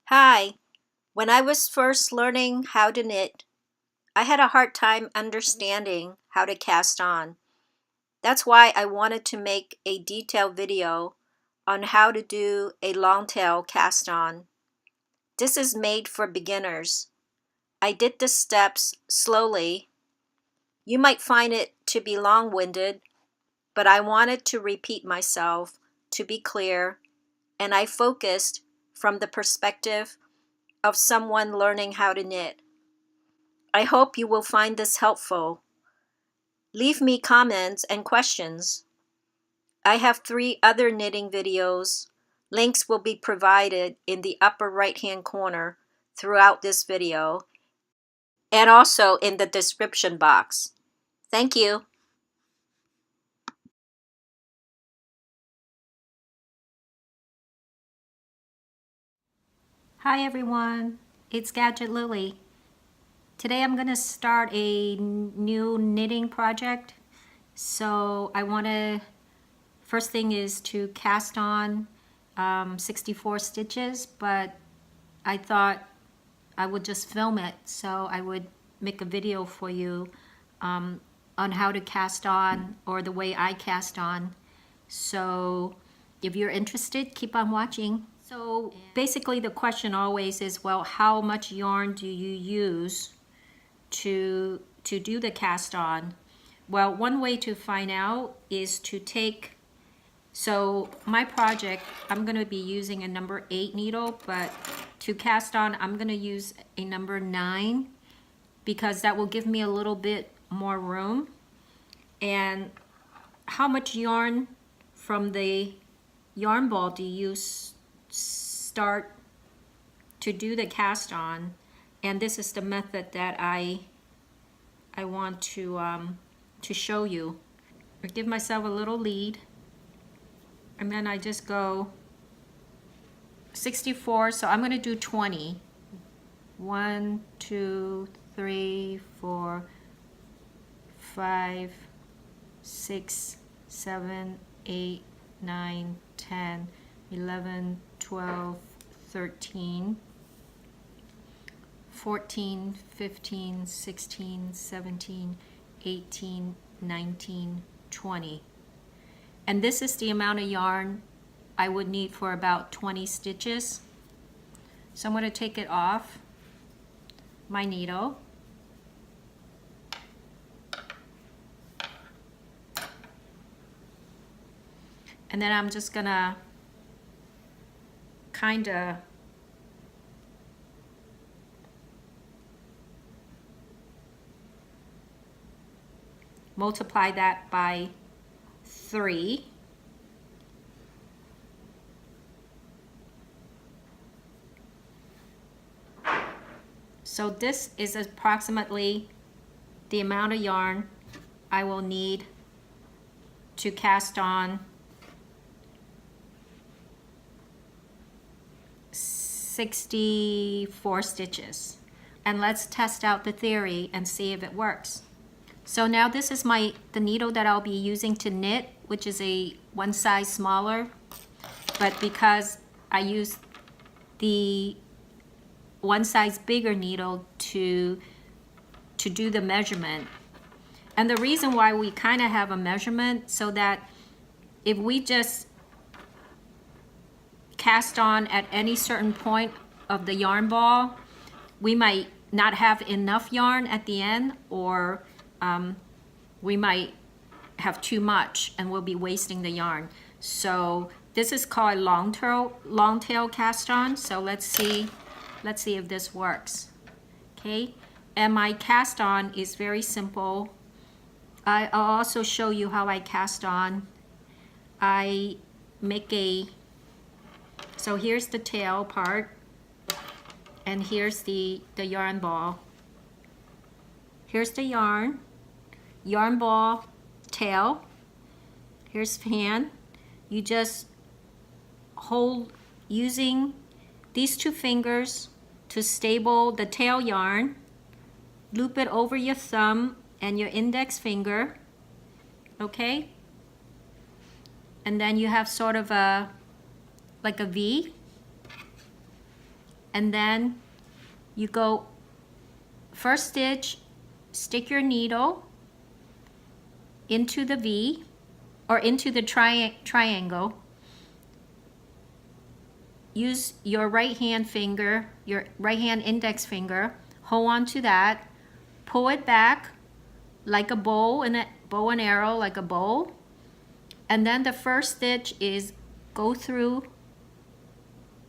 Hi. When I was first learning how to knit, I had a hard time understanding how to cast on. That's why I wanted to make a detailed video on how to do a longtail cast on. This is made for beginners. I did the steps slowly. You might find it to be long-winded, but I wanted to repeat myself to be clear, and I focused from the perspective of someone learning how to knit. I hope you will find this helpful. Leave me comments and questions. I have 3 other knitting videos. Links will be provided in the upper right-hand corner throughout this video and also in the description box. Thank you. Hi everyone, it's Gadget Lily. Today I'm going to start a new knitting project. So I want to, first thing is to cast on 64 stitches, but I thought I would just film it, so I would make a video for you on how to cast on, or the way I cast on. So if you're interested, keep on watching. So basically the question always is, well, how much yarn do you use to do the cast on? Well, one way to find out is to take, so my project, I'm going to be using a number 8 needle, but to cast on, I'm going to use a number 9 because that will give me a little bit more room. And how much yarn from the yarn ball do you start to do the cast on? And this is the method that I want to show you. I give myself a little lead, and then I just go 64, so I'm going to do 20. 1, 2, 3, 4, 5, 6, 7, 8, 9, 10, 11, 12, 13, 14, 15, 16, 17, 18, 19, 20. And this is the amount of yarn I would need for about 20 stitches. So I'm going to take it off my needle. And then I'm just going to kind of multiply that by 3. So this is approximately the amount of yarn I will need to cast on 64 stitches. And let's test out the theory and see if it works. So now this is the needle that I'll be using to knit, which is a 1 size smaller, but because I use the 1 size bigger needle to do the measurement. And the reason why we kind of have a measurement, so that if we just cast on at any certain point of the yarn ball, we might not have enough yarn at the end, or we might have too much and we'll be wasting the yarn. So this is called longtail cast on. So let's see if this works. Okay, and my cast on is very simple. I'll also show you how I cast on. I make so here's the tail part, and here's the yarn ball. Here's the yarn ball, tail. Here's fan. You just hold using these 2 fingers to stable the tail yarn. Loop it over your thumb and your index finger, okay? And then you have sort of like a V, and then you go first stitch, stick your needle into the V or into the triangle. Use your right hand finger, your right hand index finger, hold on to that, pull it back like a bow and arrow, like a bow. And then the first stitch is go through,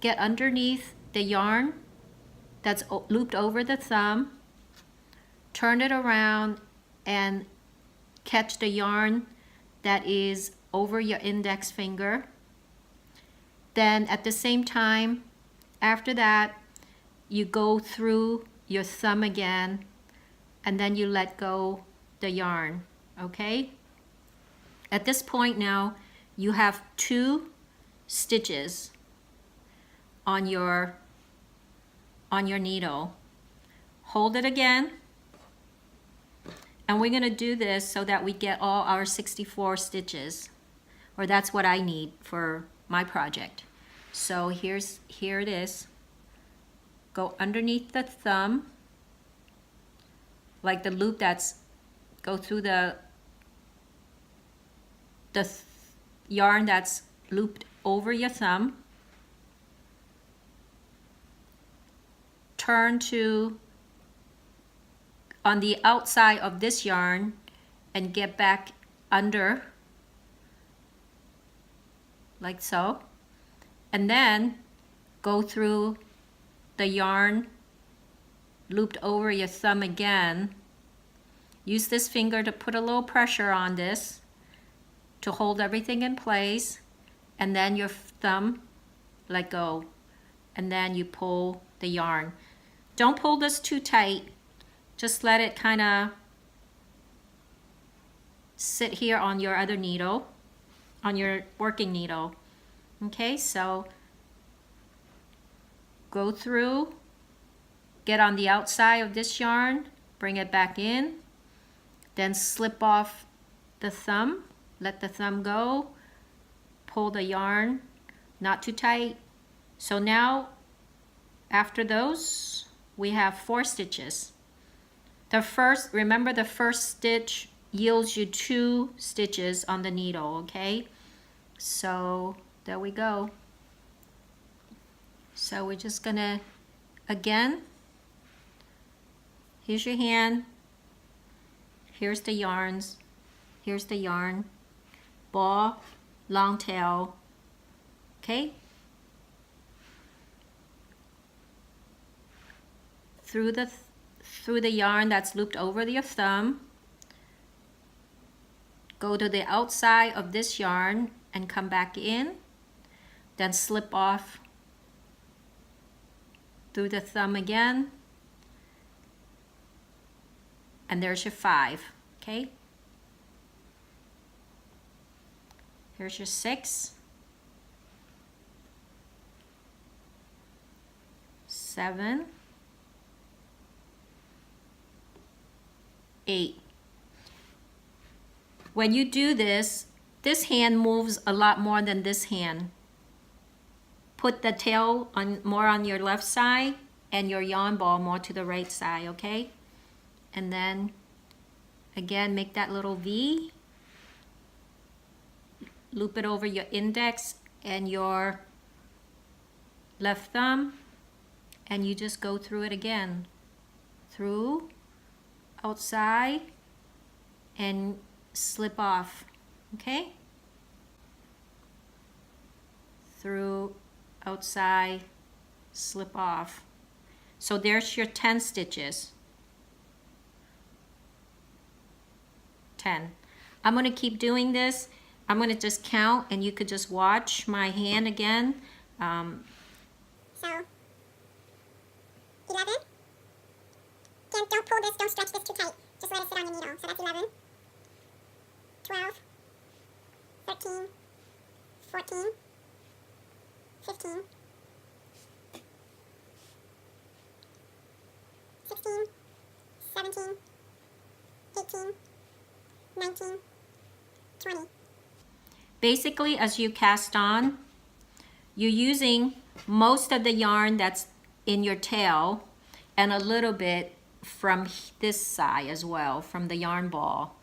get underneath the yarn that's looped over the thumb, turn it around and catch the yarn that is over your index finger. Then at the same time, after that, you go through your thumb again, and then you let go the yarn, okay? At this point now, you have 2 stitches on your needle. Hold it again, and we're gonna do this so that we get all our 64 stitches, or that's what I need for my project. So here it is. Go underneath the thumb, like the loop that's go through the yarn that's looped over your thumb. Turn to on the outside of this yarn and get back under, like so. And then go through the yarn looped over your thumb again. Use this finger to put a little pressure on this to hold everything in place, and then your thumb let go, and then you pull the yarn. Don't pull this too tight, just let it kind of sit here on your other needle, on your working needle. Okay, so go through, get on the outside of this yarn, bring it back in, then slip off the thumb, let the thumb go, pull the yarn, not too tight. So now, after those, we have 4 stitches. Remember the first stitch yields you 2 stitches on the needle, okay? So there we go. So we're just gonna, again, here's your hand, here's the yarns, here's the yarn, ball, long tail, okay? Through the yarn that's looped over your thumb, go to the outside of this yarn and come back in, then slip off through the thumb again, and there's your 5, okay? Here's your 6, 7, 8. When you do this, this hand moves a lot more than this hand. Put the tail more on your left side and your yarn ball more to the right side, okay? And then again, make that little V, loop it over your index and your left thumb, and you just go through it again. Through, outside, and slip off, okay? Through, outside, slip off. So there's your 10 stitches. 10. I'm going to keep doing this. I'm going to just count, and you could just watch my hand again. So, 11. Don't pull this, don't stretch this too tight. Just let it sit on your needle. So that's 11. 12. 13. 14. 15. 16. 17. 18. 19. 20. Basically, as you cast on, you're using most of the yarn that's in your tail and a little bit from this side as well, from the yarn ball,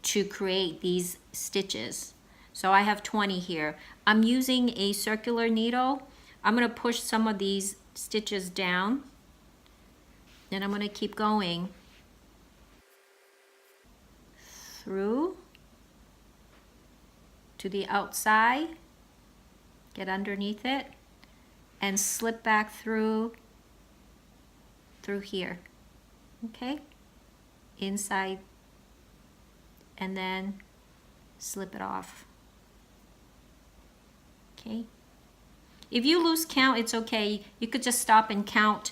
to create these stitches. So I have 20 here. I'm using a circular needle. I'm going to push some of these stitches down, and I'm going to keep going through to the outside, get underneath it, and slip back through here. Okay, inside, and then slip it off. Okay, if you lose count, it's okay. You could just stop and count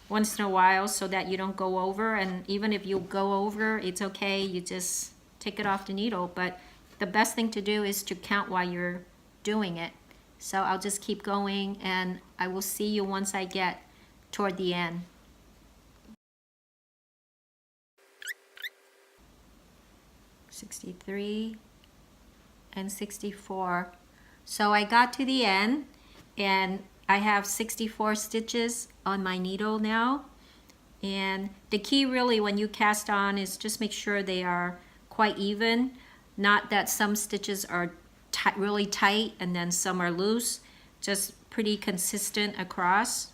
once in a while so that you don't go over, and even if you go over, it's okay. You just take it off the needle, but the best thing to do is to count while you're doing it. So I'll just keep going, and I will see you once I get toward the end. $63 and $64. So I got to the end, and I have 64 stitches on my needle now. And the key really when you cast on is just make sure they are quite even, not that some stitches are really tight and then some are loose, just pretty consistent across.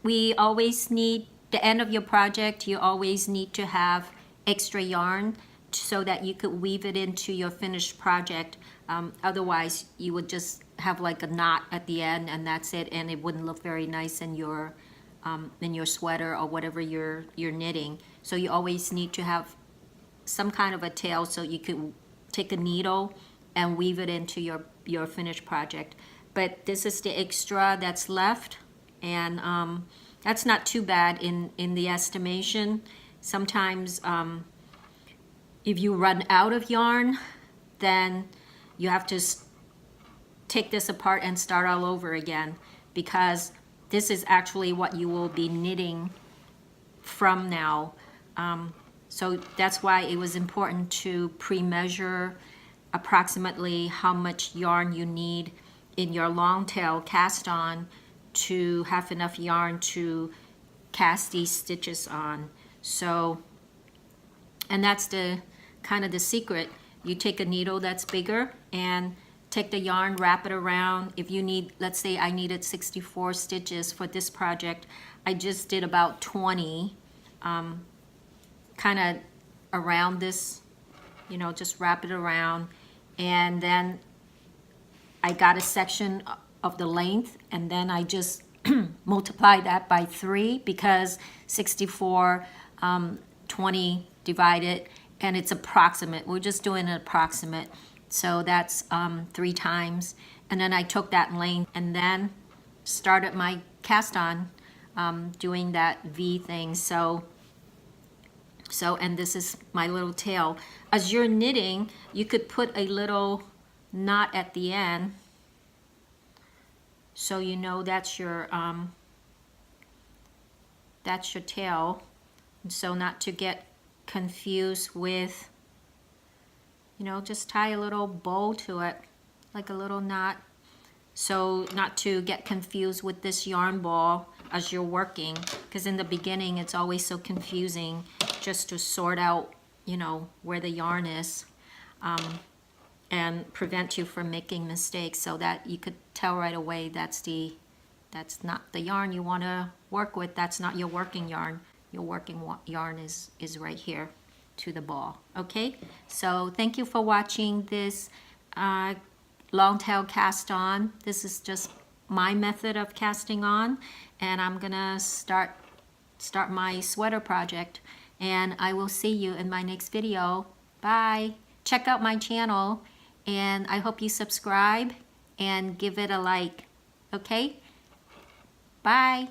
We always need, the end of your project, you always need to have extra yarn so that you could weave it into your finished project. Otherwise, you would just have like a knot at the end, and that's it, and it wouldn't look very nice in your sweater or whatever you're knitting. So you always need to have some kind of a tail so you could take a needle and weave it into your finished project. But this is the extra that's left, and that's not too bad in the estimation. Sometimes if you run out of yarn, then you have to take this apart and start all over again, because this is actually what you will be knitting from now. So that's why it was important to pre-measure approximately how much yarn you need in your Longtail cast on to have enough yarn to cast these stitches on. So, and that's the kind of the secret. You take a needle that's bigger and take the yarn, wrap it around. If you need, let's say I needed 64 stitches for this project, I just did about 20 kind of around this, you know, just wrap it around, and then I got a section of the length, and then I just multiply that by 3, because 64, 20 divided, and it's approximate. We're just doing an approximate. So that's 3 times. And then I took that length and then started my cast on doing that V thing. So, and this is my little tail. As you're knitting, you could put a little knot at the end, so you know that's your tail. And so not to get confused with, you know, just tie a little bow to it, like a little knot. So not to get confused with this yarn ball as you're working, because in the beginning it's always so confusing just to sort out, you know, where the yarn is, and prevent you from making mistakes, so that you could tell right away that's not the yarn you want to work with. That's not your working yarn. Your working yarn is right here to the ball. Okay, so thank you for watching this Longtail cast on. This is just my method of casting on, and I'm gonna start my sweater project, and I will see you in my next video. Bye. Check out my channel, and I hope you subscribe and give it a like. Okay, bye.